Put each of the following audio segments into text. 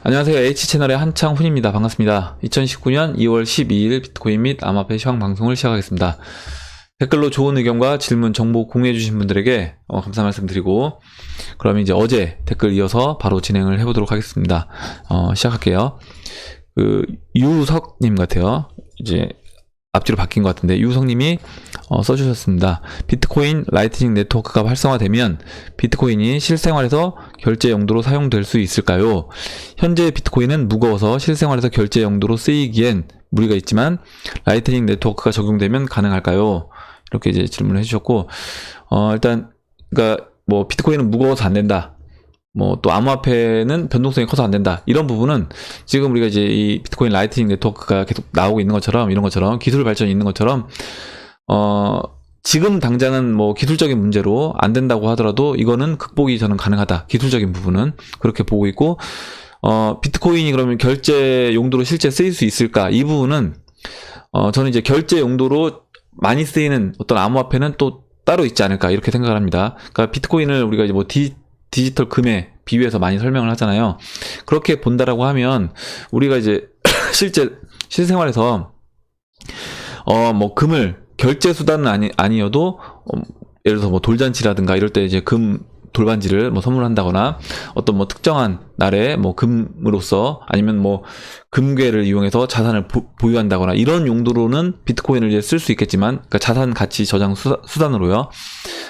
안녕하세요. H채널의 한창훈입니다. 반갑습니다. 2019년 2월 12일 비트코인 및 암호화폐 시황 방송을 시작하겠습니다. 댓글로 좋은 의견과 질문, 정보 공유해주신 분들에게 감사 말씀드리고, 그럼 이제 어제 댓글 이어서 바로 진행을 해보도록 하겠습니다. 시작할게요. 유석님 같아요. 이제 앞뒤로 바뀐 것 같은데, 유석님이 써주셨습니다. 비트코인 라이트닝 네트워크가 활성화되면 비트코인이 실생활에서 결제 용도로 사용될 수 있을까요? 현재 비트코인은 무거워서 실생활에서 결제 용도로 쓰이기엔 무리가 있지만 라이트닝 네트워크가 적용되면 가능할까요? 이렇게 이제 질문을 해주셨고, 일단 그러니까 뭐 비트코인은 무거워서 안 된다. 뭐 또 암호화폐는 변동성이 커서 안 된다. 이런 부분은 지금 우리가 이제 이 비트코인 라이트닝 네트워크가 계속 나오고 있는 것처럼, 이런 것처럼 기술 발전이 있는 것처럼 지금 당장은 뭐 기술적인 문제로 안 된다고 하더라도 이거는 극복이 저는 가능하다. 기술적인 부분은 그렇게 보고 있고, 비트코인이 그러면 결제 용도로 실제 쓰일 수 있을까? 이 부분은 저는 이제 결제 용도로 많이 쓰이는 어떤 암호화폐는 또 따로 있지 않을까, 이렇게 생각을 합니다. 그러니까 비트코인을 우리가 이제 뭐 디지털 금에 비유해서 많이 설명을 하잖아요. 그렇게 본다라고 하면 우리가 이제 실생활에서 뭐 금을 결제 수단은 아니어도 예를 들어서 뭐 돌잔치라든가 이럴 때 이제 금 돌반지를 뭐 선물한다거나, 어떤 뭐 특정한 날에 뭐 금으로서, 아니면 뭐 금괴를 이용해서 자산을 보유한다거나, 이런 용도로는 비트코인을 이제 쓸 수 있겠지만, 그러니까 자산 가치 저장 수단으로요.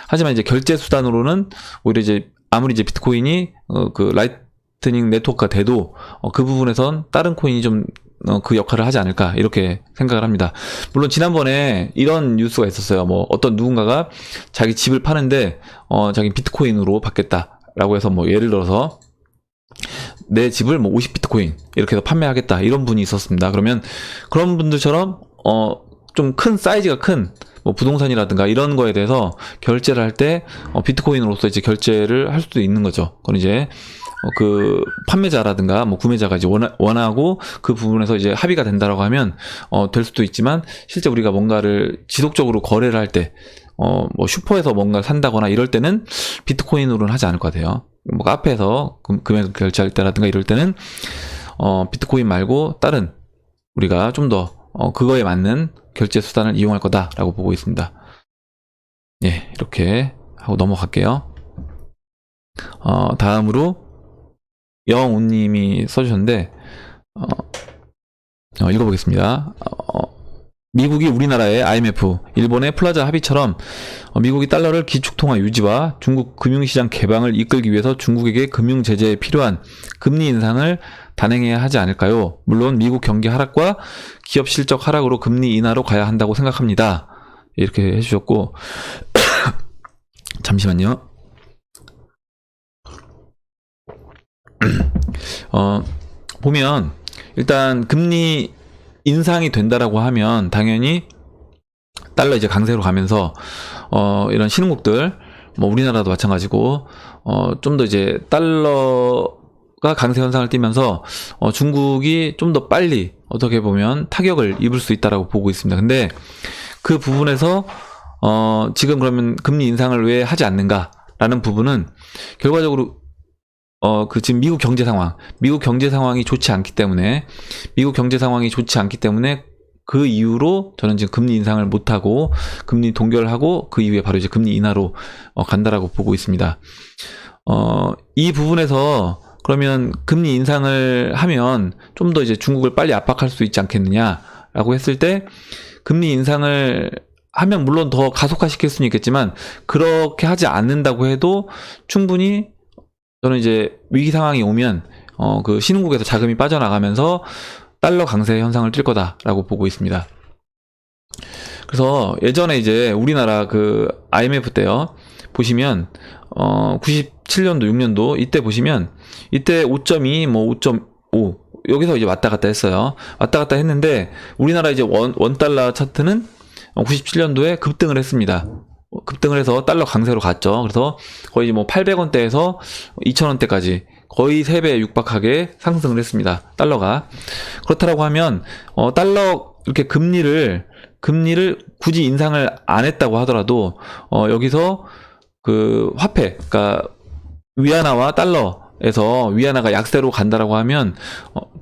하지만 이제 결제 수단으로는 오히려 이제 아무리 이제 비트코인이 그 라이트닝 네트워크가 돼도 그 부분에선 다른 코인이 좀 그 역할을 하지 않을까, 이렇게 생각을 합니다. 물론 지난번에 이런 뉴스가 있었어요. 뭐 어떤 누군가가 자기 집을 파는데 자기 비트코인으로 받겠다라고 해서, 뭐 예를 들어서 내 집을 뭐 50비트코인 이렇게 해서 판매하겠다, 이런 분이 있었습니다. 그러면 그런 분들처럼 좀 큰 사이즈가 큰 뭐 부동산이라든가 이런 거에 대해서 결제를 할 때 비트코인으로서 이제 결제를 할 수도 있는 거죠. 그건 이제 그 판매자라든가 뭐 구매자가 이제 원하고 그 부분에서 이제 합의가 된다라고 하면 될 수도 있지만, 실제 우리가 뭔가를 지속적으로 거래를 할 때 뭐 슈퍼에서 뭔가 산다거나 이럴 때는 비트코인으로는 하지 않을 것 같아요. 뭐 카페에서 금액을 결제할 때라든가 이럴 때는 비트코인 말고 다른 우리가 좀 더 그거에 맞는 결제 수단을 이용할 거다라고 보고 있습니다. 예, 이렇게 하고 넘어갈게요. 다음으로 영우님이 써주셨는데, 읽어보겠습니다. 미국이 우리나라의 IMF, 일본의 플라자 합의처럼 미국이 달러를 기축통화 유지와 중국 금융시장 개방을 이끌기 위해서 중국에게 금융제재에 필요한 금리 인상을 단행해야 하지 않을까요? 물론 미국 경기 하락과 기업 실적 하락으로 금리 인하로 가야 한다고 생각합니다. 이렇게 해주셨고, 잠시만요. 보면 일단 금리 인상이 된다라고 하면 당연히 달러 이제 강세로 가면서 이런 신흥국들, 뭐 우리나라도 마찬가지고 좀 더 이제 달러가 강세 현상을 띠면서 중국이 좀 더 빨리 어떻게 보면 타격을 입을 수 있다라고 보고 있습니다. 근데 그 부분에서 지금 그러면 금리 인상을 왜 하지 않는가라는 부분은 결과적으로 지금 미국 경제 상황이 좋지 않기 때문에, 그 이유로 저는 지금 금리 인상을 못하고 금리 동결하고 그 이후에 바로 이제 금리 인하로 간다라고 보고 있습니다. 이 부분에서 그러면 금리 인상을 하면 좀 더 이제 중국을 빨리 압박할 수 있지 않겠느냐라고 했을 때, 금리 인상을 하면 물론 더 가속화시킬 수는 있겠지만, 그렇게 하지 않는다고 해도 충분히 저는 이제 위기 상황이 오면 그 신흥국에서 자금이 빠져나가면서 달러 강세 현상을 띌 거다라고 보고 있습니다. 그래서 예전에 이제 우리나라 그 IMF 때요, 보시면 97년도 6년도 이때 보시면, 이때 5.2 뭐 5.5 여기서 이제 왔다 갔다 했어요. 왔다 갔다 했는데 우리나라 이제 원달러 차트는 97년도에 급등을 했습니다. 급등을 해서 달러 강세로 갔죠. 그래서 거의 뭐 800원대에서 2000원대까지 거의 3배에 육박하게 상승을 했습니다. 달러가. 그렇다라고 하면 달러 이렇게 금리를 굳이 인상을 안 했다고 하더라도 여기서 그 화폐, 그러니까 위안화와 달러 달러에서 위안화가 약세로 간다라고 하면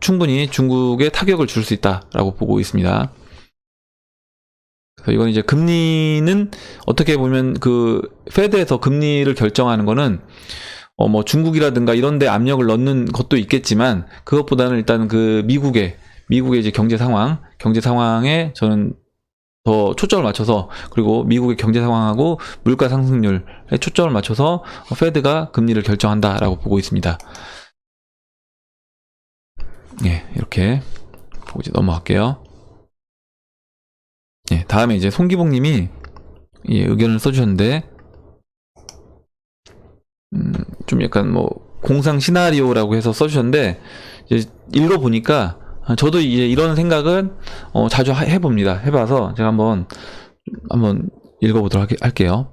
충분히 중국에 타격을 줄 수 있다라고 보고 있습니다. 그래서 이건 이제 금리는 어떻게 보면 그 페드에서 금리를 결정하는 거는 뭐 중국이라든가 이런 데 압력을 넣는 것도 있겠지만 그것보다는 일단 그 미국의 이제 경제 상황에 저는 더 초점을 맞춰서, 그리고 미국의 경제 상황하고 물가 상승률에 초점을 맞춰서 페드가 금리를 결정한다라고 보고 있습니다. 예, 이렇게 보고 이제 넘어갈게요. 예, 다음에 이제 송기봉님이 의견을 써주셨는데, 좀 약간 뭐 공상 시나리오라고 해서 써주셨는데, 이제 읽어보니까 저도 이제 이런 생각은 자주 해봅니다. 해봐서 제가 한번 읽어보도록 할게요.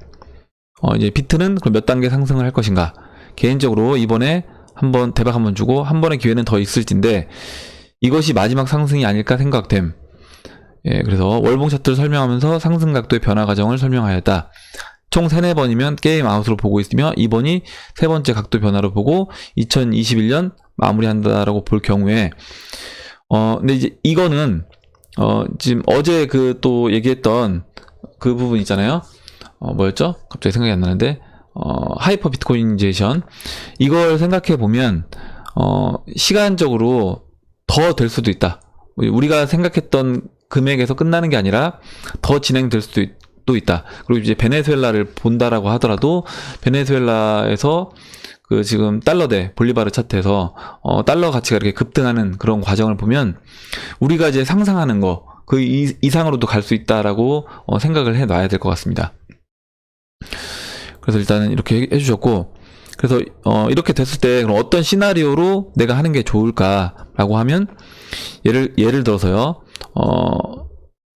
이제 비트는 그럼 몇 단계 상승을 할 것인가? 개인적으로 이번에 한번 대박 한번 주고 한 번의 기회는 더 있을진데 이것이 마지막 상승이 아닐까 생각됨. 예, 그래서 월봉 차트를 설명하면서 상승 각도의 변화 과정을 설명하였다. 총 3, 4번이면 게임 아웃으로 보고 있으며 이번이 세 번째 각도 변화로 보고 2021년 마무리한다라고 볼 경우에 근데 이제 이거는 지금 어제 그 또 얘기했던 그 부분 있잖아요. 뭐였죠? 갑자기 생각이 안 나는데 하이퍼 비트코인제이션, 이걸 생각해 보면 시간적으로 더 될 수도 있다. 우리가 생각했던 금액에서 끝나는 게 아니라 더 진행될 수도 또 있다. 그리고 이제 베네수엘라를 본다라고 하더라도 베네수엘라에서 그 지금 달러 대 볼리바르 차트에서 달러 가치가 이렇게 급등하는 그런 과정을 보면 우리가 이제 상상하는 거 그 이상으로도 갈 수 있다라고 생각을 해 놔야 될 것 같습니다. 그래서 일단은 이렇게 해주셨고, 그래서 이렇게 됐을 때 그럼 어떤 시나리오로 내가 하는 게 좋을까라고 하면 예를 들어서요.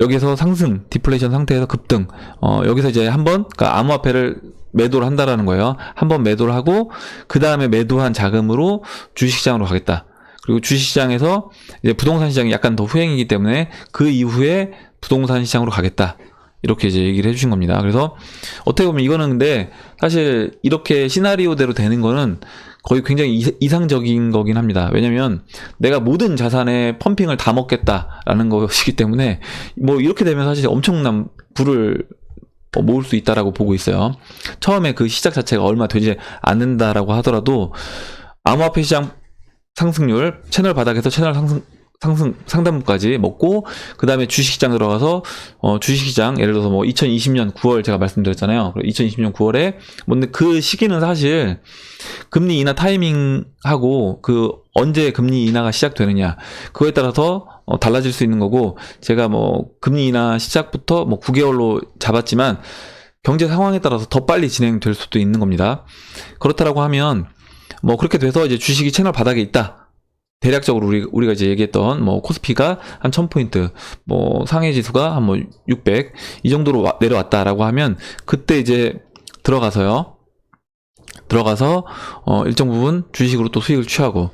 여기서 상승, 디플레이션 상태에서 급등, 여기서 이제 한번, 그러니까 암호화폐를 매도를 한다라는 거예요. 한번 매도를 하고, 그 다음에 매도한 자금으로 주식시장으로 가겠다. 그리고 주식시장에서 이제 부동산 시장이 약간 더 후행이기 때문에 그 이후에 부동산 시장으로 가겠다. 이렇게 이제 얘기를 해주신 겁니다. 그래서 어떻게 보면 이거는 근데 사실 이렇게 시나리오대로 되는 거는 거의 굉장히 이상적인 거긴 합니다. 왜냐면 내가 모든 자산에 펌핑을 다 먹겠다라는 것이기 때문에 뭐 이렇게 되면 사실 엄청난 부를 모을 수 있다라고 보고 있어요. 처음에 그 시작 자체가 얼마 되지 않는다라고 하더라도 암호화폐 시장 상승률, 채널 바닥에서 채널 상단부까지 먹고, 그 다음에 주식시장 들어가서 주식시장 예를 들어서 뭐 2020년 9월 제가 말씀드렸잖아요. 2020년 9월에 근데 그 시기는 사실 금리 인하 타이밍하고 그 언제 금리 인하가 시작되느냐 그거에 따라서 달라질 수 있는 거고, 제가 뭐 금리 인하 시작부터 뭐 9개월로 잡았지만 경제 상황에 따라서 더 빨리 진행될 수도 있는 겁니다. 그렇다라고 하면 뭐 그렇게 돼서 이제 주식이 채널 바닥에 있다. 대략적으로 우리가 이제 얘기했던 뭐 코스피가 한 1000포인트, 뭐 상해 지수가 한 뭐 600 이 정도로 내려왔다라고 하면 그때 이제 들어가서 일정 부분 주식으로 또 수익을 취하고,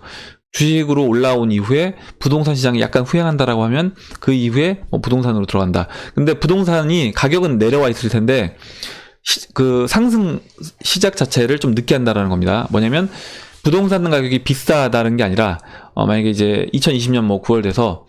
주식으로 올라온 이후에 부동산 시장이 약간 후행한다라고 하면 그 이후에 뭐 부동산으로 들어간다. 근데 부동산이 가격은 내려와 있을 텐데 그 상승 시작 자체를 좀 늦게 한다라는 겁니다. 뭐냐면 부동산 가격이 비싸다는 게 아니라 만약에 이제 2020년 뭐 9월 돼서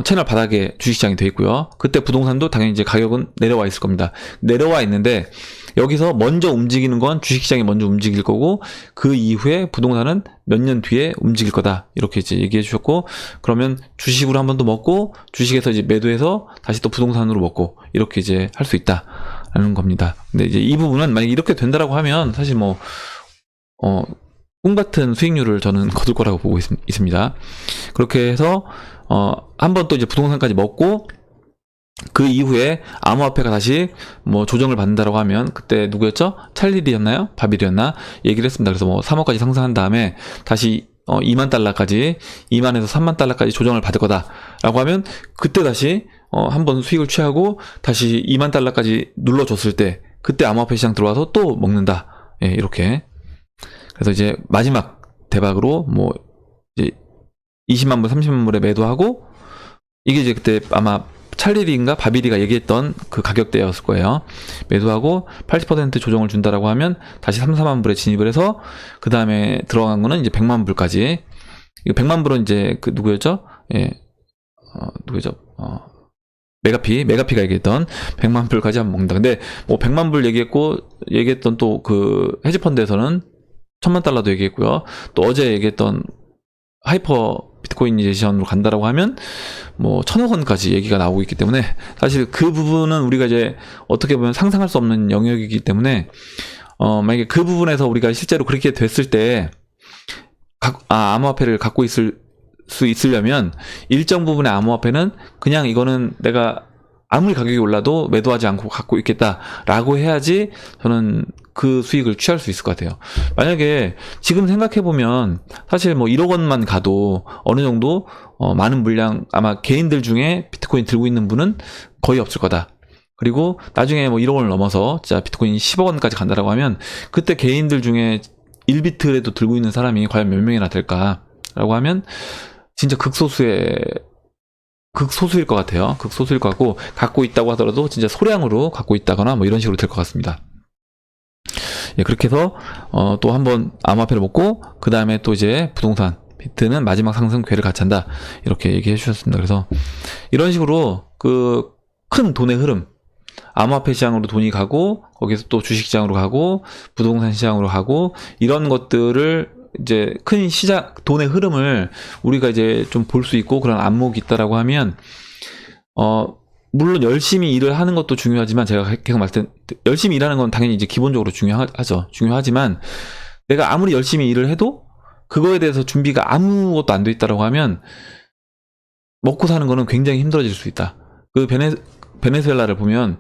채널 바닥에 주식시장이 돼 있고요. 그때 부동산도 당연히 이제 가격은 내려와 있을 겁니다. 내려와 있는데 여기서 먼저 움직이는 건 주식시장이 먼저 움직일 거고 그 이후에 부동산은 몇 년 뒤에 움직일 거다. 이렇게 이제 얘기해 주셨고, 그러면 주식으로 한 번 더 먹고 주식에서 이제 매도해서 다시 또 부동산으로 먹고 이렇게 이제 할 수 있다라는 겁니다. 근데 이제 이 부분은 만약에 이렇게 된다라고 하면 사실 뭐 꿈같은 수익률을 저는 거둘 거라고 보고 있습니다. 그렇게 해서 한 번 또 이제 부동산까지 먹고 그 이후에 암호화폐가 다시 뭐 조정을 받는다라고 하면 그때 누구였죠? 찰리리였나요? 바비리였나? 얘기를 했습니다. 그래서 뭐 3억까지 상승한 다음에 다시 2만 달러까지 2만에서 3만 달러까지 조정을 받을 거다라고 하면 그때 다시 한번 수익을 취하고 다시 2만 달러까지 눌러줬을 때 그때 암호화폐 시장 들어와서 또 먹는다. 예, 이렇게. 그래서 이제 마지막 대박으로 뭐 이제 20만 불, 30만 불에 매도하고, 이게 이제 그때 아마 찰리리인가 바비리가 얘기했던 그 가격대였을 거예요. 매도하고 80% 조정을 준다라고 하면 다시 3, 4만 불에 진입을 해서 그 다음에 들어간 거는 이제 100만 불까지. 이거 100만 불은 이제 그 누구였죠? 예, 누구죠? 메가피가 얘기했던 100만 불까지 한번 먹는다. 근데 뭐 100만 불 얘기했던 또 그 헤지펀드에서는 1000만 달러도 얘기했고요. 또 어제 얘기했던 하이퍼 비트코인이제이션으로 간다라고 하면 뭐 1000억 원까지 얘기가 나오고 있기 때문에 사실 그 부분은 우리가 이제 어떻게 보면 상상할 수 없는 영역이기 때문에 만약에 그 부분에서 우리가 실제로 그렇게 됐을 때 암호화폐를 갖고 있을 수 있으려면 일정 부분의 암호화폐는 그냥 이거는 내가 아무리 가격이 올라도 매도하지 않고 갖고 있겠다라고 해야지 저는 그 수익을 취할 수 있을 것 같아요. 만약에 지금 생각해보면 사실 뭐 1억 원만 가도 어느 정도 많은 물량 아마 개인들 중에 비트코인 들고 있는 분은 거의 없을 거다. 그리고 나중에 뭐 1억 원을 넘어서 진짜 비트코인이 10억 원까지 간다라고 하면 그때 개인들 중에 1비트라도 들고 있는 사람이 과연 몇 명이나 될까라고 하면 진짜 극소수일 것 같아요. 극소수일 것 같고 갖고 있다고 하더라도 진짜 소량으로 갖고 있다거나 뭐 이런 식으로 될 것 같습니다. 예, 그렇게 해서 또 한번 암호화폐를 먹고 그 다음에 또 이제 부동산 비트는 마지막 상승 궤를 같이 한다 이렇게 얘기해 주셨습니다. 그래서 이런 식으로 그 큰 돈의 흐름 암호화폐 시장으로 돈이 가고 거기서 또 주식시장으로 가고 부동산 시장으로 가고 이런 것들을 이제 큰 시장 돈의 흐름을 우리가 이제 좀 볼 수 있고 그런 안목이 있다라고 하면 물론 열심히 일을 하는 것도 중요하지만 제가 계속 말씀 열심히 일하는 건 당연히 이제 기본적으로 중요하지만 내가 아무리 열심히 일을 해도 그거에 대해서 준비가 아무것도 안 돼 있다라고 하면 먹고 사는 거는 굉장히 힘들어질 수 있다. 그 베네수엘라를 보면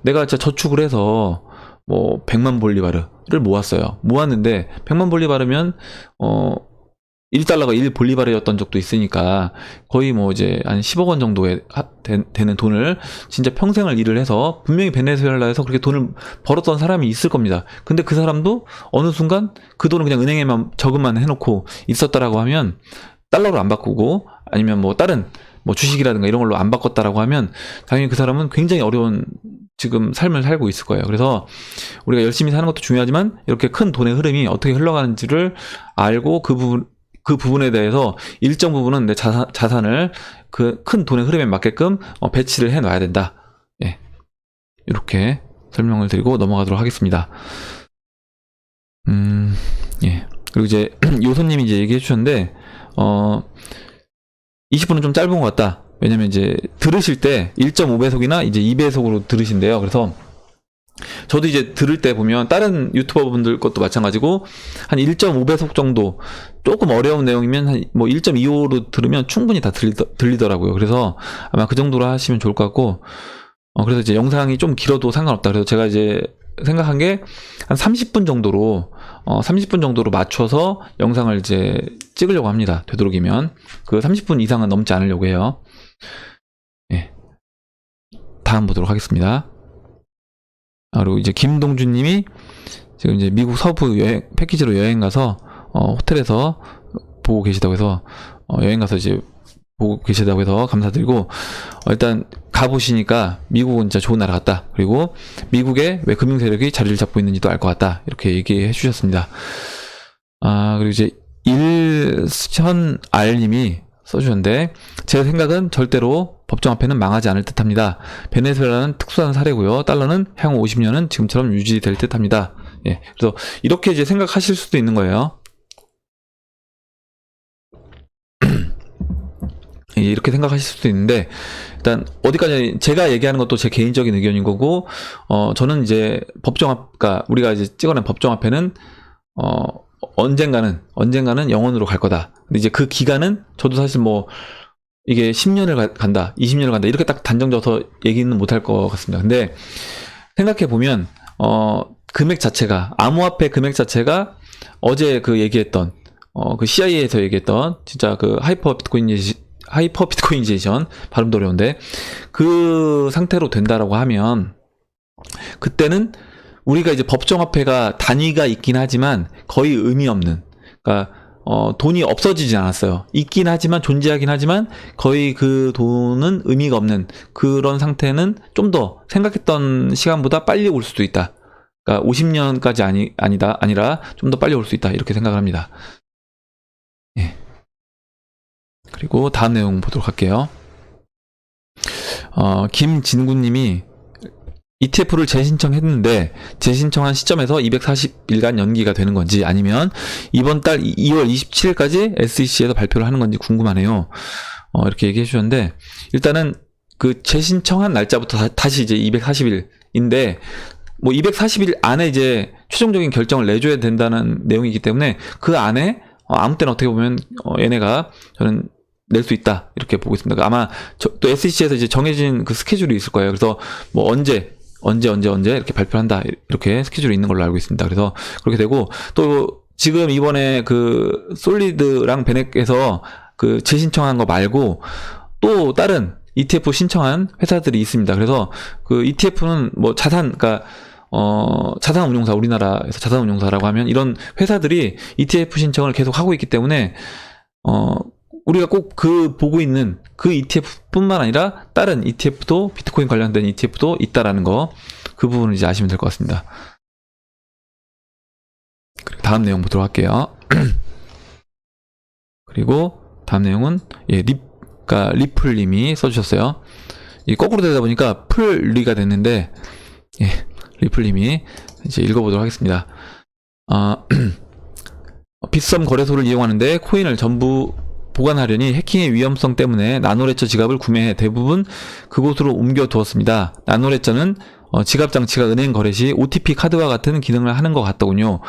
내가 진짜 저축을 해서 뭐 100만 볼리바르를 모았는데 100만 볼리바르면 1달러가 1볼리바르였던 적도 있으니까 거의 뭐 이제 한 10억 원 정도에 되는 돈을 진짜 평생을 일을 해서 분명히 베네수엘라에서 그렇게 돈을 벌었던 사람이 있을 겁니다. 근데 그 사람도 어느 순간 그 돈을 그냥 은행에만 저금만 해놓고 있었다라고 하면 달러로 안 바꾸고 아니면 뭐 다른 뭐 주식이라든가 이런 걸로 안 바꿨다라고 하면 당연히 그 사람은 굉장히 어려운 지금 삶을 살고 있을 거예요. 그래서 우리가 열심히 사는 것도 중요하지만 이렇게 큰 돈의 흐름이 어떻게 흘러가는지를 알고 그 부분에 대해서 일정 부분은 내 자산을 그 큰 돈의 흐름에 맞게끔 배치를 해 놔야 된다. 예. 이렇게 설명을 드리고 넘어가도록 하겠습니다. 예. 그리고 이제 요소님이 이제 얘기해 주셨는데 20분은 좀 짧은 것 같다. 왜냐면 이제 들으실 때 1.5배속이나 이제 2배속으로 들으신대요. 그래서 저도 이제 들을 때 보면 다른 유튜버 분들 것도 마찬가지고 한 1.5배속 정도 조금 어려운 내용이면 한 뭐 1.25로 들으면 충분히 다 들리더라고요. 그래서 아마 그 정도로 하시면 좋을 것 같고 그래서 이제 영상이 좀 길어도 상관없다. 그래서 제가 이제 생각한 게 한 30분 정도로 맞춰서 영상을 이제 찍으려고 합니다. 되도록이면 그 30분 이상은 넘지 않으려고 해요. 예. 다음 보도록 하겠습니다. 그리고 이제 김동준님이 지금 이제 미국 서부 패키지로 여행 가서 호텔에서 보고 계시다고 해서 여행 가서 이제 보고 계시다고 해서 감사드리고 일단 가보시니까 미국은 진짜 좋은 나라 같다. 그리고 미국에 왜 금융 세력이 자리를 잡고 있는지도 알 것 같다. 이렇게 얘기해 주셨습니다. 그리고 이제 일현R님이 써주셨는데 제 생각은 절대로 법정화폐는 망하지 않을 듯합니다. 베네수엘라는 특수한 사례고요. 달러는 향후 50년은 지금처럼 유지될 듯합니다. 예, 그래서 이렇게 이제 생각하실 수도 있는 거예요. 이렇게 생각하실 수도 있는데 일단 어디까지 제가 얘기하는 것도 제 개인적인 의견인 거고 저는 이제 법정화가 우리가 이제 찍어낸 법정화폐는 언젠가는 영원으로 갈 거다. 근데 이제 그 기간은 저도 사실 뭐 이게 10년을 간다, 20년을 간다 이렇게 딱 단정져서 얘기는 못할 것 같습니다. 근데 생각해 보면 금액 자체가 암호화폐 금액 자체가 어제 그 얘기했던 그 CIA에서 얘기했던 진짜 그 하이퍼 비트코인이제이션 발음도 어려운데 그 상태로 된다라고 하면 그때는 우리가 이제 법정화폐가 단위가 있긴 하지만 거의 의미 없는 그러니까 돈이 없어지진 않았어요. 있긴 하지만, 존재하긴 하지만 거의 그 돈은 의미가 없는 그런 상태는 좀 더 생각했던 시간보다 빨리 올 수도 있다. 그러니까 50년까지 아니라 좀 더 빨리 올 수 있다. 이렇게 생각을 합니다. 예. 그리고 다음 내용 보도록 할게요. 김진구님이 ETF를 재신청했는데 재신청한 시점에서 240일간 연기가 되는 건지 아니면 이번 달 2월 27일까지 SEC에서 발표를 하는 건지 궁금하네요. 이렇게 얘기해 주셨는데 일단은 그 재신청한 날짜부터 다시 이제 240일인데 뭐 240일 안에 이제 최종적인 결정을 내줘야 된다는 내용이기 때문에 그 안에 아무 때나 어떻게 보면 얘네가 저는 낼 수 있다 이렇게 보고 있습니다. 아마 또 SEC에서 이제 정해진 그 스케줄이 있을 거예요. 그래서 뭐 언제 이렇게 발표한다 이렇게 스케줄이 있는 걸로 알고 있습니다. 그래서 그렇게 되고 또 지금 이번에 그 솔리드랑 베넥에서 그 재신청한 거 말고 또 다른 ETF 신청한 회사들이 있습니다. 그래서 그 ETF는 뭐 그러니까 자산운용사, 우리나라에서 자산운용사라고 하면 이런 회사들이 ETF 신청을 계속 하고 있기 때문에 우리가 꼭 보고 있는 그 ETF뿐만 아니라 다른 ETF도 비트코인 관련된 ETF도 있다라는 거, 그 부분을 이제 아시면 될 것 같습니다. 그리고 다음 내용 보도록 할게요. 그리고 다음 내용은 그러니까 리플님이 써주셨어요. 이 거꾸로 되다 보니까 풀리가 됐는데 리플님이 이제 읽어보도록 하겠습니다. 빗썸 거래소를 이용하는데 코인을 전부 보관하려니 해킹의 위험성 때문에 나노레처 지갑을 구매해 대부분 그곳으로 옮겨두었습니다. 나노레처는 지갑 장치가 은행 거래 시 OTP 카드와 같은 기능을 하는 것 같더군요.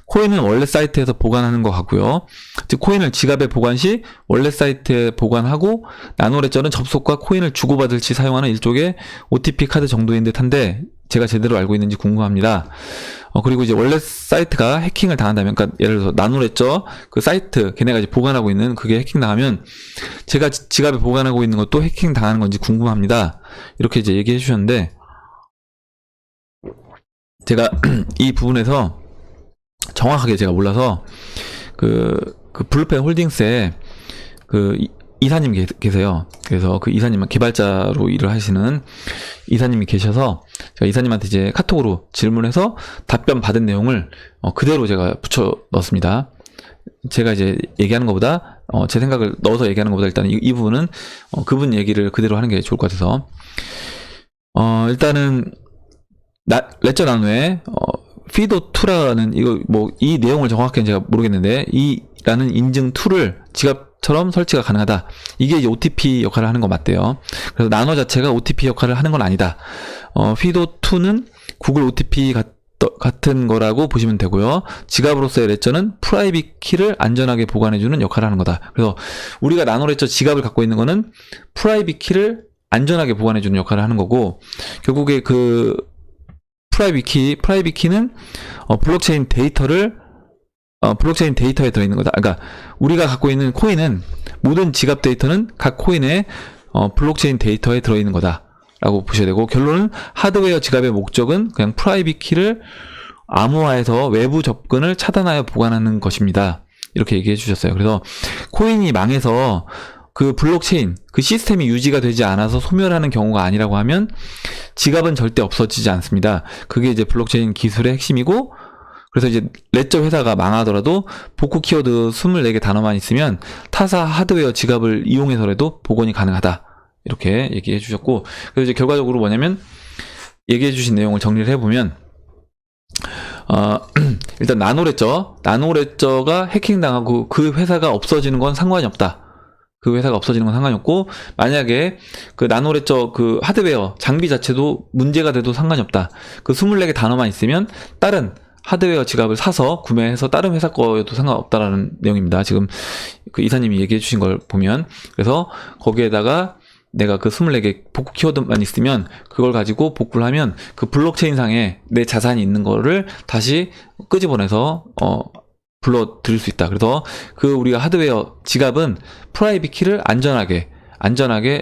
코인은 원래 사이트에서 보관하는 것 같고요. 즉 코인을 지갑에 보관 시 원래 사이트에 보관하고 나노레처는 접속과 코인을 주고받을 시 사용하는 일종의 OTP 카드 정도인 듯한데 제가 제대로 알고 있는지 궁금합니다. 그리고 이제 원래 사이트가 해킹을 당한다면, 그러니까 예를 들어서 나노레처 그 사이트 걔네가 이제 보관하고 있는 그게 해킹 당하면 제가 지갑에 보관하고 있는 것도 해킹 당하는 건지 궁금합니다. 이렇게 이제 얘기해 주셨는데 제가 이 부분에서 정확하게 제가 몰라서 그 블루펜 홀딩스에 그 이사님 계세요. 그래서 그 이사님 개발자로 일을 하시는 이사님이 계셔서 제가 이사님한테 이제 카톡으로 질문해서 답변 받은 내용을 그대로 제가 붙여 넣었습니다. 제가 이제 얘기하는 것보다 제 생각을 넣어서 얘기하는 것보다 일단 이 부분은 그분 얘기를 그대로 하는 게 좋을 것 같아서 일단은 레저 나노의 피도2라는 이거 뭐 이 내용을 정확하게 제가 모르겠는데 이라는 인증 툴을 지갑처럼 설치가 가능하다. 이게 이제 OTP 역할을 하는 거 맞대요. 그래서 나노 자체가 OTP 역할을 하는 건 아니다. 피도2는 구글 OTP 같은 거라고 보시면 되고요. 지갑으로서의 레저는 프라이빗 키를 안전하게 보관해주는 역할을 하는 거다. 그래서 우리가 나노 레저 지갑을 갖고 있는 거는 프라이빗 키를 안전하게 보관해주는 역할을 하는 거고, 결국에 그 프라이빗 키는 블록체인 데이터에 들어있는 거다. 그러니까 우리가 갖고 있는 코인은 모든 지갑 데이터는 각 코인의 블록체인 데이터에 들어있는 거다 라고 보셔야 되고, 결론은 하드웨어 지갑의 목적은 그냥 프라이빗 키를 암호화해서 외부 접근을 차단하여 보관하는 것입니다. 이렇게 얘기해 주셨어요. 그래서 코인이 망해서 그 블록체인, 그 시스템이 유지가 되지 않아서 소멸하는 경우가 아니라고 하면 지갑은 절대 없어지지 않습니다. 그게 이제 블록체인 기술의 핵심이고, 그래서 이제 레저 회사가 망하더라도 복구 키워드 24개 단어만 있으면 타사 하드웨어 지갑을 이용해서라도 복원이 가능하다. 이렇게 얘기해 주셨고, 그래서 이제 결과적으로 뭐냐면 얘기해 주신 내용을 정리를 해보면 일단 나노레저가 해킹당하고 그 회사가 없어지는 건 상관이 없다. 그 회사가 없어지는 건 상관이 없고, 만약에 그 나노레저 그 하드웨어 장비 자체도 문제가 돼도 상관이 없다. 그 24개 단어만 있으면 다른 하드웨어 지갑을 사서 구매해서 다른 회사 거여도 상관없다라는 내용입니다. 지금 그 이사님이 얘기해 주신 걸 보면. 그래서 거기에다가 내가 그 24개 복구 키워드만 있으면 그걸 가지고 복구를 하면 그 블록체인 상에 내 자산이 있는 거를 다시 끄집어내서 불러들일 수 있다. 그래서 그 우리가 하드웨어 지갑은 프라이빗 키를 안전하게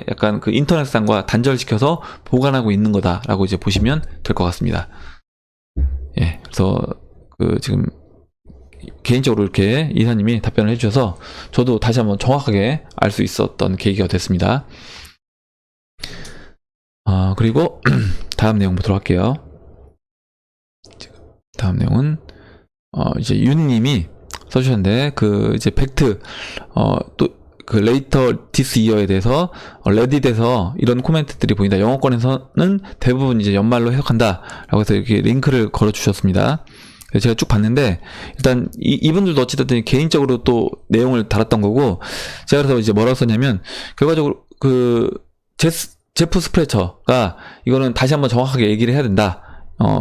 약간 그 인터넷상과 단절시켜서 보관하고 있는 거다라고 이제 보시면 될 것 같습니다. 예, 그래서 그 지금 개인적으로 이렇게 이사님이 답변을 해주셔서 저도 다시 한번 정확하게 알 수 있었던 계기가 됐습니다. 그리고 다음 내용 보도록 할게요. 다음 내용은 이제 윤님이 써주셨는데 이제 팩트 또 그 레이터 디스 이어에 대해서 레딧에서 이런 코멘트들이 보인다. 영어권에서는 대부분 이제 연말로 해석한다라고 해서 이렇게 링크를 걸어 주셨습니다. 제가 쭉 봤는데 일단 이분들도 어찌됐든 개인적으로 또 내용을 달았던 거고, 제가 그래서 이제 뭐라고 썼냐면 결과적으로 제프 스프레처가 이거는 다시 한번 정확하게 얘기를 해야 된다.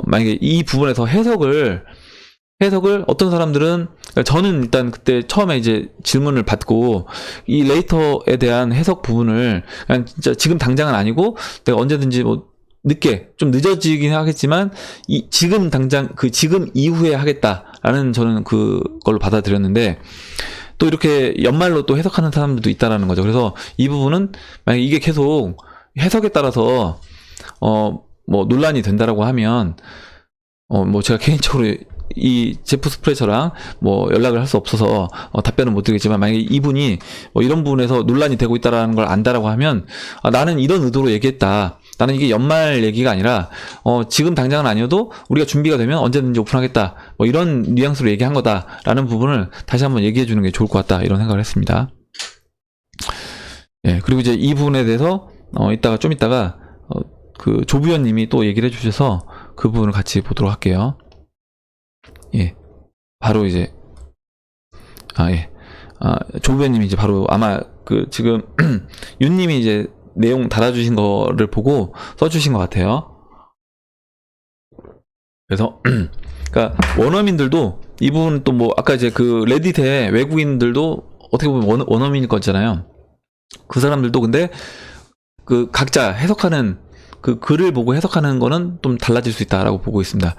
만약에 이 부분에서 해석을 어떤 사람들은, 저는 일단 그때 처음에 이제 질문을 받고 이 레이터에 대한 해석 부분을 그냥 진짜 지금 당장은 아니고 내가 언제든지 뭐 늦게 좀 늦어지긴 하겠지만 지금 당장 지금 이후에 하겠다라는 저는 그걸로 받아들였는데, 또 이렇게 연말로 또 해석하는 사람들도 있다라는 거죠. 그래서 이 부분은 만약에 이게 계속 해석에 따라서 뭐 논란이 된다라고 하면 뭐 제가 개인적으로 이 제프 스프레처랑 뭐 연락을 할 수 없어서 답변은 못 드리겠지만, 만약에 이분이 뭐 이런 부분에서 논란이 되고 있다라는 걸 안다라고 하면 나는 이런 의도로 얘기했다. 나는 이게 연말 얘기가 아니라 지금 당장은 아니어도 우리가 준비가 되면 언제든지 오픈하겠다. 뭐 이런 뉘앙스로 얘기한 거다라는 부분을 다시 한번 얘기해 주는 게 좋을 것 같다. 이런 생각을 했습니다. 예, 그리고 이제 이 부분에 대해서 좀 이따가 그 조부연님이 또 얘기를 해주셔서 그 부분을 같이 보도록 할게요. 예, 바로 이제 조부연님이 이제 바로 아마 지금 윤님이 이제 내용 달아주신 거를 보고 써주신 것 같아요. 그래서 그러니까 원어민들도 이 부분 또 뭐 아까 이제 레딧에 외국인들도 어떻게 보면 원어민일 거잖아요. 그 사람들도 근데 각자 해석하는 글을 보고 해석하는 거는 좀 달라질 수 있다라고 보고 있습니다.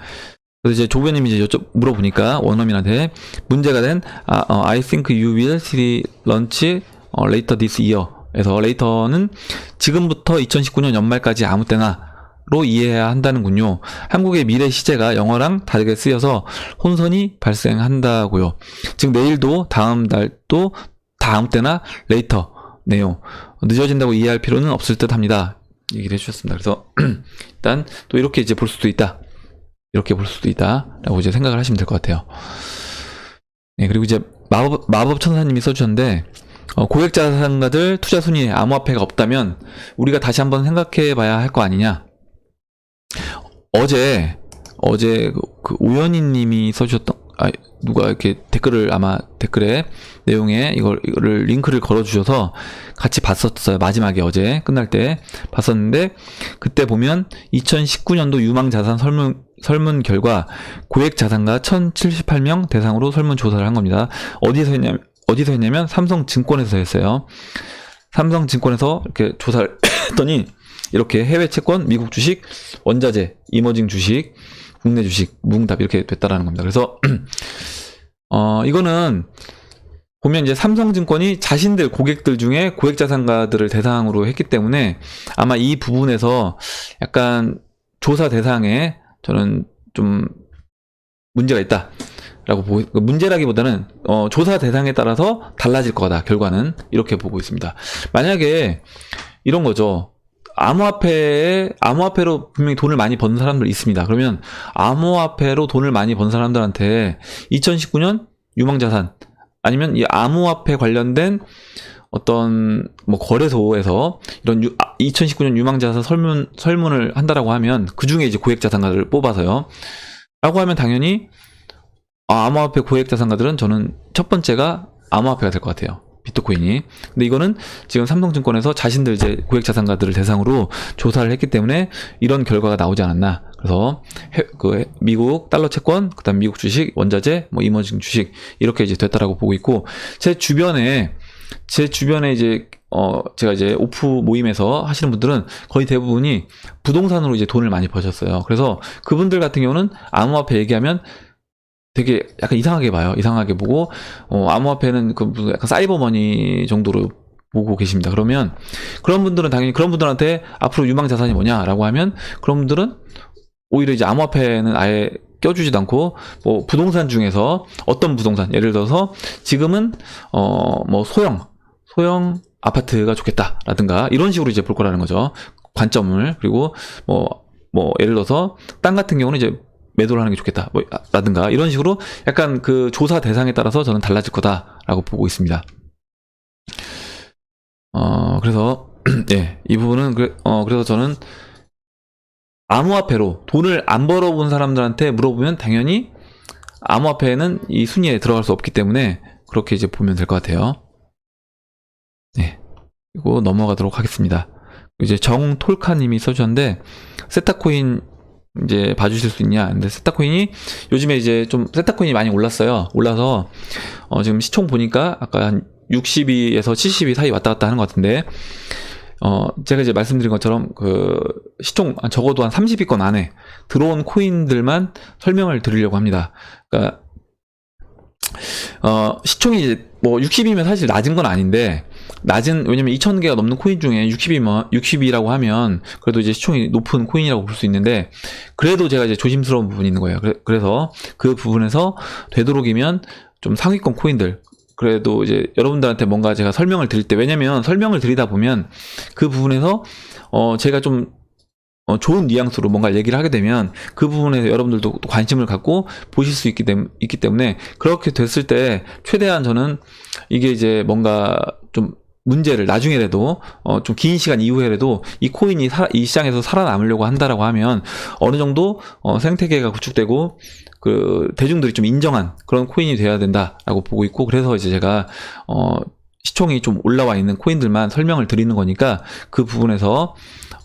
그래서 이제 조부님이 이제 물어보니까 원어민한테 문제가 된 I think you will see lunch later this year 에서 later는 지금부터 2019년 연말까지 아무 때나로 이해해야 한다는군요. 한국의 미래 시제가 영어랑 다르게 쓰여서 혼선이 발생한다고요. 즉 내일도 다음 달도 다 아무 때나 later네요. 늦어진다고 이해할 필요는 없을 듯 합니다. 얘기를 해주셨습니다. 그래서 일단 또 이렇게 이제 볼 수도 있다. 이렇게 볼 수도 있다라고 이제 생각을 하시면 될 것 같아요. 네, 그리고 이제 마법 천사님이 써주셨는데 고액 자산가들 투자 순위에 암호화폐가 없다면 우리가 다시 한번 생각해 봐야 할 거 아니냐. 어제 오연희님이 써주셨던 누가 이렇게 댓글에 내용에 이거를 링크를 걸어주셔서 같이 봤었어요. 마지막에 어제 끝날 때 봤었는데, 그때 보면 2019년도 유망자산 설문 결과 고액 자산가 1078명 대상으로 설문 조사를 한 겁니다. 어디서 했냐면 삼성증권에서 했어요. 삼성증권에서 이렇게 조사를 했더니 이렇게 해외 채권, 미국 주식, 원자재, 이머징 주식, 국내 주식, 무응답 이렇게 됐다라는 겁니다. 그래서 이거는 보면 이제 삼성증권이 자신들 고객들 중에 고액 자산가들을 대상으로 했기 때문에 아마 이 부분에서 약간 조사 대상에 저는 좀 문제가 있다라고 보고, 문제라기보다는 조사 대상에 따라서 달라질 거다. 결과는 이렇게 보고 있습니다. 만약에 이런 거죠. 암호화폐로 분명히 돈을 많이 버는 사람들 있습니다. 그러면 암호화폐로 돈을 많이 번 사람들한테 2019년 유망자산 아니면 이 암호화폐 관련된 어떤 뭐 거래소에서 이런 2019년 유망자산 설문을 한다라고 하면 그 중에 이제 고액 자산가들을 뽑아서요. 라고 하면 당연히 암호화폐 고액 자산가들은 저는 첫 번째가 암호화폐가 될 것 같아요. 비트코인이. 근데 이거는 지금 삼성증권에서 자신들 이제 고액 자산가들을 대상으로 조사를 했기 때문에 이런 결과가 나오지 않았나. 그래서 미국 달러 채권, 그다음 미국 주식, 원자재, 뭐 이머징 주식 이렇게 이제 됐다라고 보고 있고, 제 주변에 이제 제가 이제 오프 모임에서 하시는 분들은 거의 대부분이 부동산으로 이제 돈을 많이 버셨어요. 그래서 그분들 같은 경우는 암호화폐 얘기하면 되게 약간 이상하게 봐요. 이상하게 보고 암호화폐는 약간 사이버머니 정도로 보고 계십니다. 그러면 그런 분들은 당연히 그런 분들한테 앞으로 유망 자산이 뭐냐라고 하면 그런 분들은 오히려 이제 암호화폐는 아예 껴주지도 않고 뭐 부동산 중에서 어떤 부동산 예를 들어서 지금은 뭐 소형 아파트가 좋겠다라든가 이런 식으로 이제 볼 거라는 거죠. 관점을. 그리고 뭐 예를 들어서 땅 같은 경우는 이제 매도를 하는 게 좋겠다 뭐 라든가 이런 식으로 약간 그 조사 대상에 따라서 저는 달라질 거다라고 보고 있습니다. 그래서 예, 이 부분은 그래서 저는 암호화폐로 돈을 안 벌어본 사람들한테 물어보면 당연히 암호화폐는 이 순위에 들어갈 수 없기 때문에 그렇게 이제 보면 될 것 같아요. 네, 그리고 넘어가도록 하겠습니다. 이제 정톨카님이 써주셨는데 세타코인 이제 봐주실 수 있냐? 근데 세타코인이 요즘에 이제 좀 세타코인이 많이 올랐어요. 올라서 지금 시총 보니까 아까 한 62에서 72 사이 왔다 갔다 하는 것 같은데 제가 이제 말씀드린 것처럼 그 시총 적어도 한 30위권 안에 들어온 코인들만 설명을 드리려고 합니다. 그러니까 시총이 이제 뭐 60이면 사실 낮은 건 아닌데 왜냐면 2,000개가 넘는 코인 중에 60이라고 하면 그래도 이제 시총이 높은 코인이라고 볼 수 있는데 그래도 제가 이제 조심스러운 부분이 있는 거예요. 그래서 그 부분에서 되도록이면 좀 상위권 코인들 그래도 이제 여러분들한테 뭔가 제가 설명을 드릴 때 왜냐면 설명을 드리다 보면 그 부분에서 제가 좀 좋은 뉘앙스로 뭔가 얘기를 하게 되면 그 부분에서 여러분들도 관심을 갖고 보실 수 있기 때문에 그렇게 됐을 때 최대한 저는 이게 이제 뭔가 좀 문제를 나중에라도 좀 긴 시간 이후에라도 이 코인이 이 시장에서 살아남으려고 한다라고 하면 어느 정도 생태계가 구축되고 그 대중들이 좀 인정한 그런 코인이 돼야 된다라고 보고 있고 그래서 이제 제가 시총이 좀 올라와 있는 코인들만 설명을 드리는 거니까 그 부분에서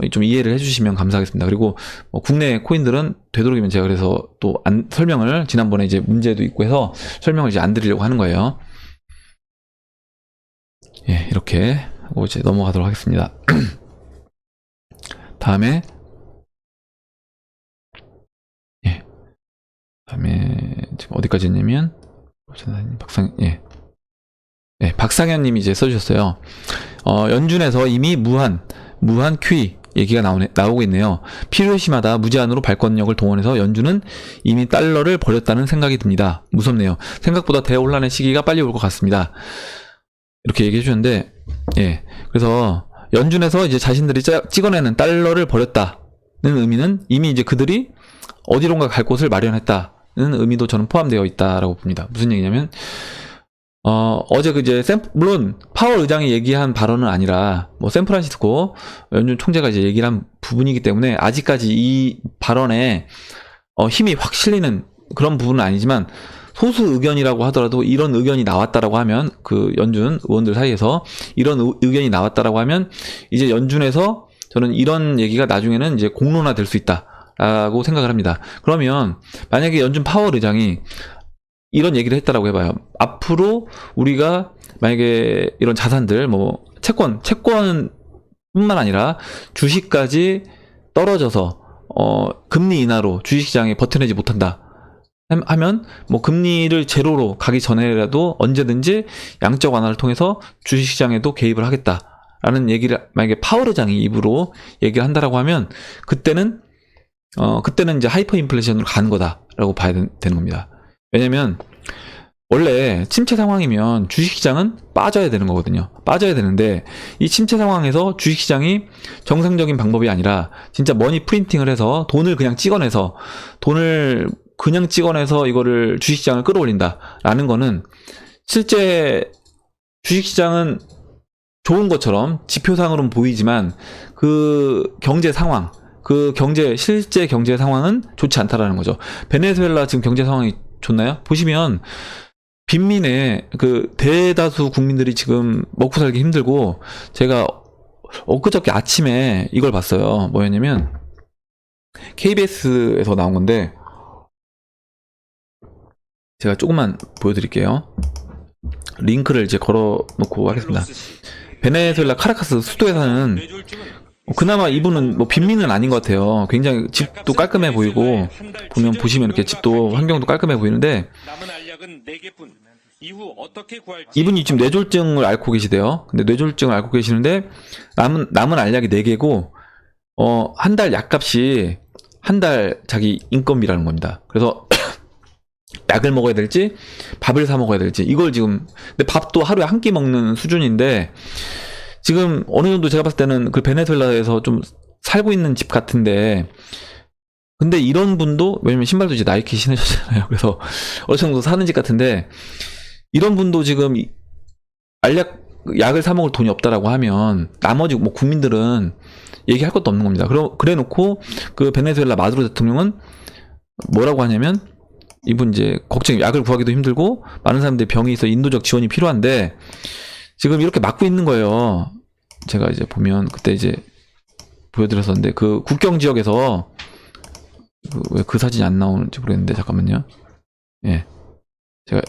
좀 이해를 해주시면 감사하겠습니다. 그리고 국내 코인들은 되도록이면 제가 그래서 또 설명을 지난번에 이제 문제도 있고 해서 설명을 이제 안 드리려고 하는 거예요. 예, 이렇게 하고 이제 넘어가도록 하겠습니다. 다음에 지금 어디까지 했냐면 박상현님이 이제 써주셨어요. 연준에서 이미 무한 QE 얘기가 나오고 있네요. 필요시마다 무제한으로 발권력을 동원해서 연준은 이미 달러를 버렸다는 생각이 듭니다. 무섭네요. 생각보다 대혼란의 시기가 빨리 올 것 같습니다. 이렇게 얘기해 주셨는데, 예. 그래서 연준에서 이제 자신들이 찍어내는 달러를 버렸다는 의미는 이미 이제 그들이 어디론가 갈 곳을 마련했다는 의미도 저는 포함되어 있다라고 봅니다. 무슨 얘기냐면, 어제 물론 파월 의장이 얘기한 발언은 아니라 뭐 샌프란시스코 연준 총재가 이제 얘기를 한 부분이기 때문에 아직까지 이 발언에 힘이 확 실리는 그런 부분은 아니지만 소수 의견이라고 하더라도 이런 의견이 나왔다라고 하면 그 연준 의원들 사이에서 이런 의견이 나왔다라고 하면 이제 연준에서 저는 이런 얘기가 나중에는 이제 공론화 될 수 있다라고 생각을 합니다. 그러면 만약에 연준 파월 의장이 이런 얘기를 했다라고 해봐요. 앞으로 우리가 만약에 이런 자산들 뭐 채권뿐만 아니라 주식까지 떨어져서 금리 인하로 주식시장에 버텨내지 못한다 하면 뭐 금리를 제로로 가기 전에라도 언제든지 양적 완화를 통해서 주식시장에도 개입을 하겠다라는 얘기를 만약에 파월 의장이 입으로 얘기를 한다라고 하면 그때는 이제 하이퍼 인플레이션으로 가는 거다라고 봐야 되는 겁니다. 왜냐면 원래 침체 상황이면 주식시장은 빠져야 되는 거거든요. 빠져야 되는데 이 침체 상황에서 주식시장이 정상적인 방법이 아니라 진짜 머니 프린팅을 해서 돈을 그냥 찍어내서 이거를 주식시장을 끌어올린다라는 거는 실제 주식시장은 좋은 것처럼 지표상으로는 보이지만 그 실제 경제 상황은 좋지 않다라는 거죠. 베네수엘라 지금 경제 상황이 좋나요? 보시면 빈민의 그 대다수 국민들이 지금 먹고 살기 힘들고 제가 엊그저께 아침에 이걸 봤어요. 뭐였냐면 KBS에서 나온 건데 제가 조금만 보여드릴게요. 링크를 이제 걸어놓고 하겠습니다. 베네수엘라 카라카스 수도에 사는 그나마 이분은 뭐 빈민은 아닌 것 같아요. 굉장히 집도 깔끔해 보이고 보시면 이렇게 집도 환경도 깔끔해 보이는데 이분이 지금 뇌졸중을 앓고 계시대요. 근데 뇌졸중을 앓고 계시는데 남은 알약이 4개고 한 달 약값이 한 달 자기 인건비라는 겁니다. 그래서 약을 먹어야 될지 밥을 사 먹어야 될지 이걸 지금, 근데 밥도 하루에 한 끼 먹는 수준인데 지금 어느 정도 제가 봤을 때는 그 베네수엘라에서 좀 살고 있는 집 같은데, 근데 이런 분도, 왜냐면 신발도 이제 나이키 신으셨잖아요. 그래서 어느 정도 사는 집 같은데, 이런 분도 지금 약을 사 먹을 돈이 없다라고 하면 나머지 뭐 국민들은 얘기할 것도 없는 겁니다. 그래 놓고 그 베네수엘라 마두로 대통령은 뭐라고 하냐면, 이분 이제 걱정, 약을 구하기도 힘들고 많은 사람들이 병이 있어 인도적 지원이 필요한데 지금 이렇게 막고 있는 거예요. 제가 이제 보면 그때 이제 보여드렸었는데, 그 국경 지역에서 왜 그 사진이 안 나오는지 모르겠는데, 잠깐만요. 예, 제가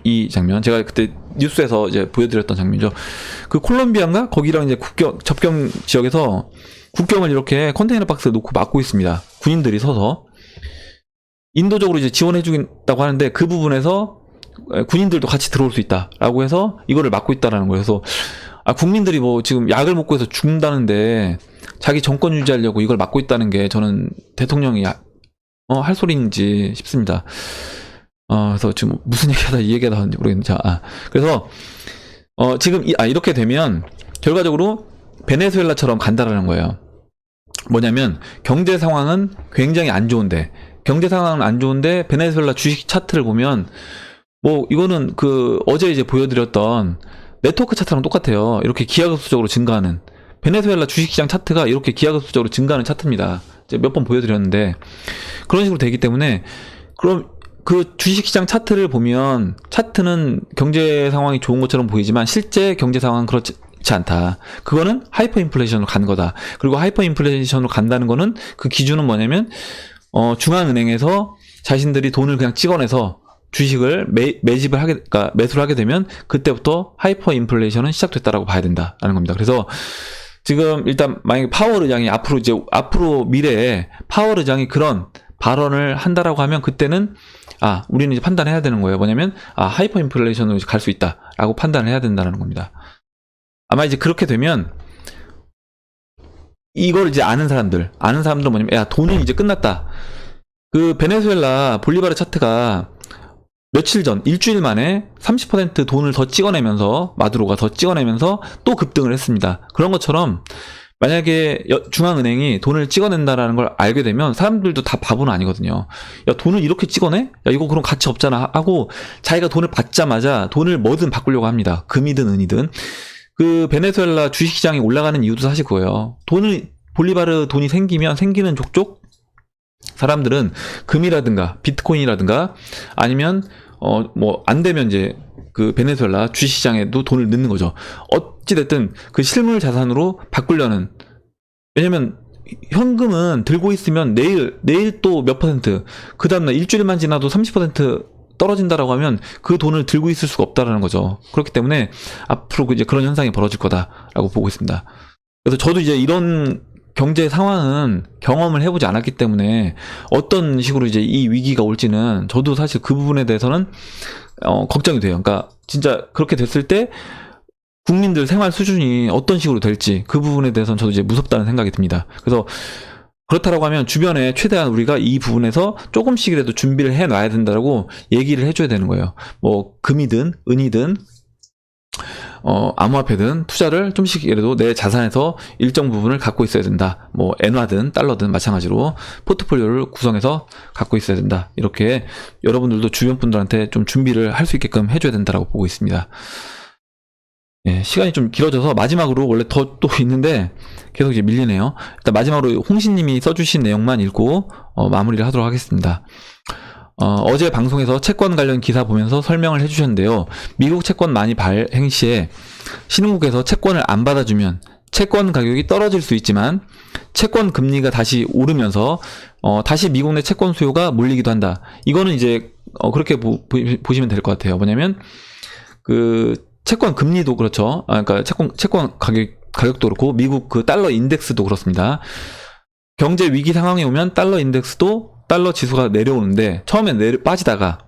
이 장면 제가 그때 뉴스에서 이제 보여드렸던 장면이죠. 그 콜롬비아인가 거기랑 이제 접경 지역에서 국경을 이렇게 컨테이너 박스에 놓고 막고 있습니다. 군인들이 서서 인도적으로 이제 지원해주겠다고 하는데 그 부분에서 군인들도 같이 들어올 수 있다라고 해서 이거를 막고 있다라는 거예요. 그래서 국민들이 뭐 지금 약을 먹고 해서 죽는다는데 자기 정권 유지하려고 이걸 막고 있다는 게 저는 대통령이 할 소리인지 싶습니다. 그래서 지금 무슨 얘기하다 이 얘기가 나왔는지 모르겠는데, 자, 그래서 지금 이렇게 되면 결과적으로 베네수엘라처럼 간다라는 거예요. 뭐냐면 경제 상황은 굉장히 안 좋은데, 베네수엘라 주식 차트를 보면 뭐 이거는 그 어제 이제 보여드렸던 네트워크 차트랑 똑같아요. 이렇게 기하급수적으로 증가하는, 베네수엘라 주식시장 차트가 이렇게 기하급수적으로 증가하는 차트입니다. 이제 몇 번 보여드렸는데 그런 식으로 되기 때문에, 그럼 그 주식시장 차트를 보면 차트는 경제 상황이 좋은 것처럼 보이지만 실제 경제 상황은 그렇지 않다. 그거는 하이퍼 인플레이션으로 간 거다. 그리고 하이퍼 인플레이션으로 간다는 거는 그 기준은 뭐냐면 중앙은행에서 자신들이 돈을 그냥 찍어내서 주식을 매집을 하게, 그러니까 매수를 하게 되면 그때부터 하이퍼 인플레이션은 시작됐다라고 봐야 된다라는 겁니다. 그래서 지금 일단 만약에 파월 의장이 앞으로 미래에 파월 의장이 그런 발언을 한다라고 하면 그때는 우리는 이제 판단해야 되는 거예요. 뭐냐면 하이퍼 인플레이션으로 갈 수 있다라고 판단을 해야 된다는 겁니다. 아마 이제 그렇게 되면 이걸 이제 아는 사람들은 뭐냐면, 야, 돈은 이제 끝났다. 그 베네수엘라 볼리바르 차트가 며칠 전, 일주일 만에 30% 돈을 더 찍어내면서, 마두로가 더 찍어내면서 또 급등을 했습니다. 그런 것처럼 만약에 중앙은행이 돈을 찍어낸다라는 걸 알게 되면 사람들도 다 바보는 아니거든요. 야, 돈을 이렇게 찍어내? 야, 이거 그럼 가치 없잖아 하고 자기가 돈을 받자마자 돈을 뭐든 바꾸려고 합니다. 금이든 은이든. 그 베네수엘라 주식시장이 올라가는 이유도 사실 그거예요. 볼리바르 돈이 생기는 족족 사람들은 금이라든가 비트코인이라든가 아니면 뭐 안 되면 이제 그 베네수엘라 주식시장에도 돈을 넣는 거죠. 어찌됐든 그 실물 자산으로 바꾸려는, 왜냐면 현금은 들고 있으면 내일 또 몇 퍼센트, 그 다음날 일주일만 지나도 30% 떨어진다라고 하면 그 돈을 들고 있을 수가 없다라는 거죠. 그렇기 때문에 앞으로 이제 그런 현상이 벌어질 거다라고 보고 있습니다. 그래서 저도 이제 이런 경제 상황은 경험을 해보지 않았기 때문에 어떤 식으로 이제 이 위기가 올지는 저도 사실 그 부분에 대해서는 걱정이 돼요. 그러니까 진짜 그렇게 됐을 때 국민들 생활 수준이 어떤 식으로 될지 그 부분에 대해서는 저도 이제 무섭다는 생각이 듭니다. 그래서 그렇다라고 하면 주변에 최대한 우리가 이 부분에서 조금씩이라도 준비를 해놔야 된다라고 얘기를 해줘야 되는 거예요. 뭐 금이든 은이든 암호화폐든 투자를 좀씩이라도 내 자산에서 일정 부분을 갖고 있어야 된다. 뭐 엔화든 달러든 마찬가지로 포트폴리오를 구성해서 갖고 있어야 된다. 이렇게 여러분들도 주변 분들한테 좀 준비를 할 수 있게끔 해줘야 된다라고 보고 있습니다. 예, 시간이 좀 길어져서 마지막으로, 원래 더 또 있는데 계속 이제 밀리네요. 일단 마지막으로 홍신님이 써주신 내용만 읽고 마무리를 하도록 하겠습니다. 어제 방송에서 채권 관련 기사 보면서 설명을 해주셨는데요. 미국 채권 많이 발행 시에 신흥국에서 채권을 안 받아주면 채권 가격이 떨어질 수 있지만 채권 금리가 다시 오르면서 다시 미국 내 채권 수요가 몰리기도 한다. 이거는 이제 그렇게 보시면 될 것 같아요. 뭐냐면 그 채권 금리도 그렇죠. 그러니까 채권 가격도 그렇고 미국 그 달러 인덱스도 그렇습니다. 경제 위기 상황이 오면 달러 지수가 내려오는데 처음에 빠지다가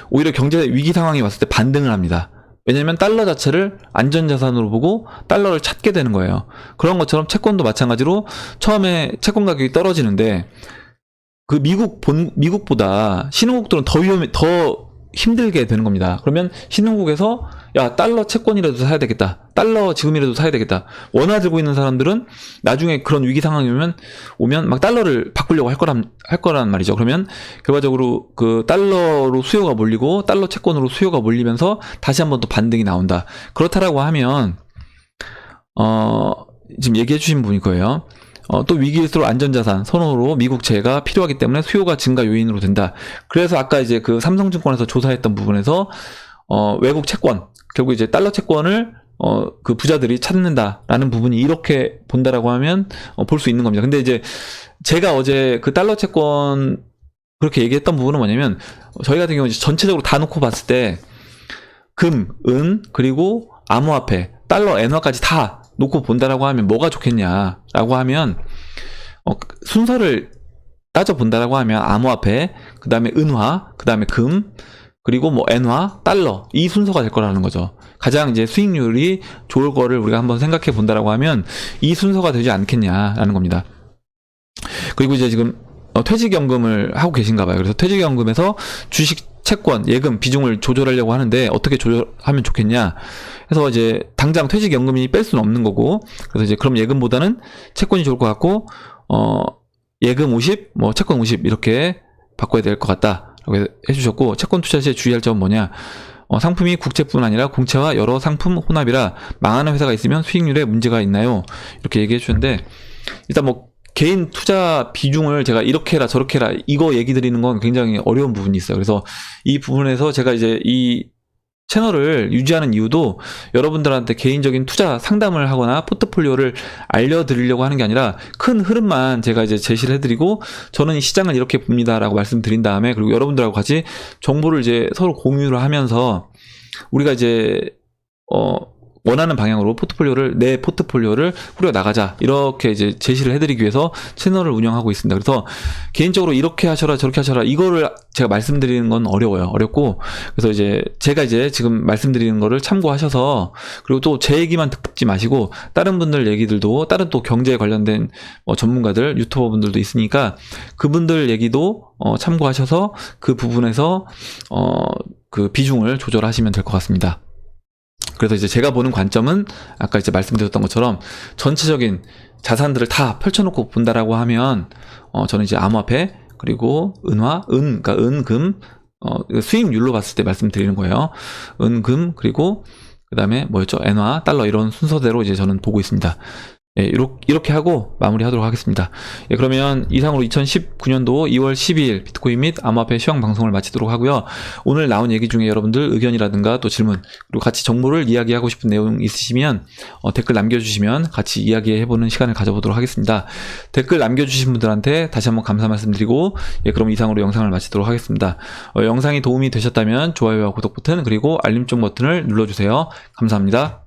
오히려 경제 위기 상황이 왔을 때 반등을 합니다. 왜냐면 달러 자체를 안전자산으로 보고 달러를 찾게 되는 거예요. 그런 것처럼 채권도 마찬가지로 처음에 채권 가격이 떨어지는데 그 미국보다 신흥국들은 더 힘들게 되는 겁니다. 그러면 신흥국에서 야, 달러 채권이라도 사야 되겠다. 달러 지금이라도 사야 되겠다. 원화 들고 있는 사람들은 나중에 그런 위기 상황이 오면 막 달러를 바꾸려고 할 거란 말이죠. 그러면 결과적으로 그 달러로 수요가 몰리고 달러 채권으로 수요가 몰리면서 다시 한번 또 반등이 나온다. 그렇다라고 하면 지금 얘기해 주신 분이 거예요. 또 위기일수록 안전자산 선호로 미국채가 필요하기 때문에 수요가 증가 요인으로 된다. 그래서 아까 이제 그 삼성증권에서 조사했던 부분에서 외국 채권, 결국 이제 달러 채권을 그 부자들이 찾는다라는 부분이 이렇게 본다라고 하면 볼 수 있는 겁니다. 근데 이제 제가 어제 그 달러 채권 그렇게 얘기했던 부분은 뭐냐면 저희 같은 경우 이제 전체적으로 다 놓고 봤을 때 금, 은, 그리고 암호화폐, 달러, 엔화까지 다 놓고 본다라고 하면 뭐가 좋겠냐라고 하면 순서를 따져 본다라고 하면 암호화폐, 그 다음에 은화, 그 다음에 금, 그리고 뭐 엔화, 달러 이 순서가 될 거라는 거죠. 가장 이제 수익률이 좋을 거를 우리가 한번 생각해 본다라고 하면 이 순서가 되지 않겠냐라는 겁니다. 그리고 이제 지금 퇴직연금을 하고 계신가 봐요. 그래서 퇴직연금에서 주식, 채권, 예금 비중을 조절하려고 하는데 어떻게 조절하면 좋겠냐. 그래서 이제 당장 퇴직연금이 뺄 수는 없는 거고, 그래서 이제 그럼 예금보다는 채권이 좋을 것 같고, 예금 50, 뭐 채권 50 이렇게 바꿔야 될 것 같다. 라고 해주셨고, 채권 투자 시에 주의할 점은 뭐냐. 상품이 국채뿐 아니라 공채와 여러 상품 혼합이라 망하는 회사가 있으면 수익률에 문제가 있나요? 이렇게 얘기해 주셨는데, 일단 뭐 개인 투자 비중을 제가 이렇게 해라 저렇게 해라 이거 얘기 드리는 건 굉장히 어려운 부분이 있어요. 그래서 이 부분에서 제가 이제 이 채널을 유지하는 이유도 여러분들한테 개인적인 투자 상담을 하거나 포트폴리오를 알려드리려고 하는 게 아니라 큰 흐름만 제가 이제 제시를 해드리고 저는 이 시장을 이렇게 봅니다라고 말씀드린 다음에 그리고 여러분들하고 같이 정보를 이제 서로 공유를 하면서 우리가 이제 원하는 방향으로 내 포트폴리오를 꾸려 나가자 이렇게 이제 제시를 해드리기 위해서 채널을 운영하고 있습니다. 그래서 개인적으로 이렇게 하셔라 저렇게 하셔라 이거를 제가 말씀드리는 건 어렵고 그래서 이제 제가 이제 지금 말씀드리는 거를 참고하셔서 그리고 또 제 얘기만 듣지 마시고 다른 분들 얘기들도 다른 또 경제에 관련된 전문가들 유튜버 분들도 있으니까 그분들 얘기도 참고하셔서 그 부분에서 그 비중을 조절하시면 될 것 같습니다. 그래서 이제 제가 보는 관점은 아까 이제 말씀드렸던 것처럼 전체적인 자산들을 다 펼쳐놓고 본다라고 하면 저는 이제 암호화폐 그리고 그러니까 은금 수익률로 봤을 때 말씀드리는 거예요. 은금 그리고 그 다음에 뭐였죠? 엔화, 달러 이런 순서대로 이제 저는 보고 있습니다. 예, 이렇게 하고 마무리하도록 하겠습니다. 예, 그러면 이상으로 2019년도 2월 12일 비트코인 및 암호화폐 시황 방송을 마치도록 하고요. 오늘 나온 얘기 중에 여러분들 의견이라든가 또 질문 그리고 같이 정보를 이야기하고 싶은 내용 있으시면 댓글 남겨주시면 같이 이야기해보는 시간을 가져보도록 하겠습니다. 댓글 남겨주신 분들한테 다시 한번 감사 말씀드리고 예, 그럼 이상으로 영상을 마치도록 하겠습니다. 영상이 도움이 되셨다면 좋아요와 구독 버튼 그리고 알림종 버튼을 눌러주세요. 감사합니다.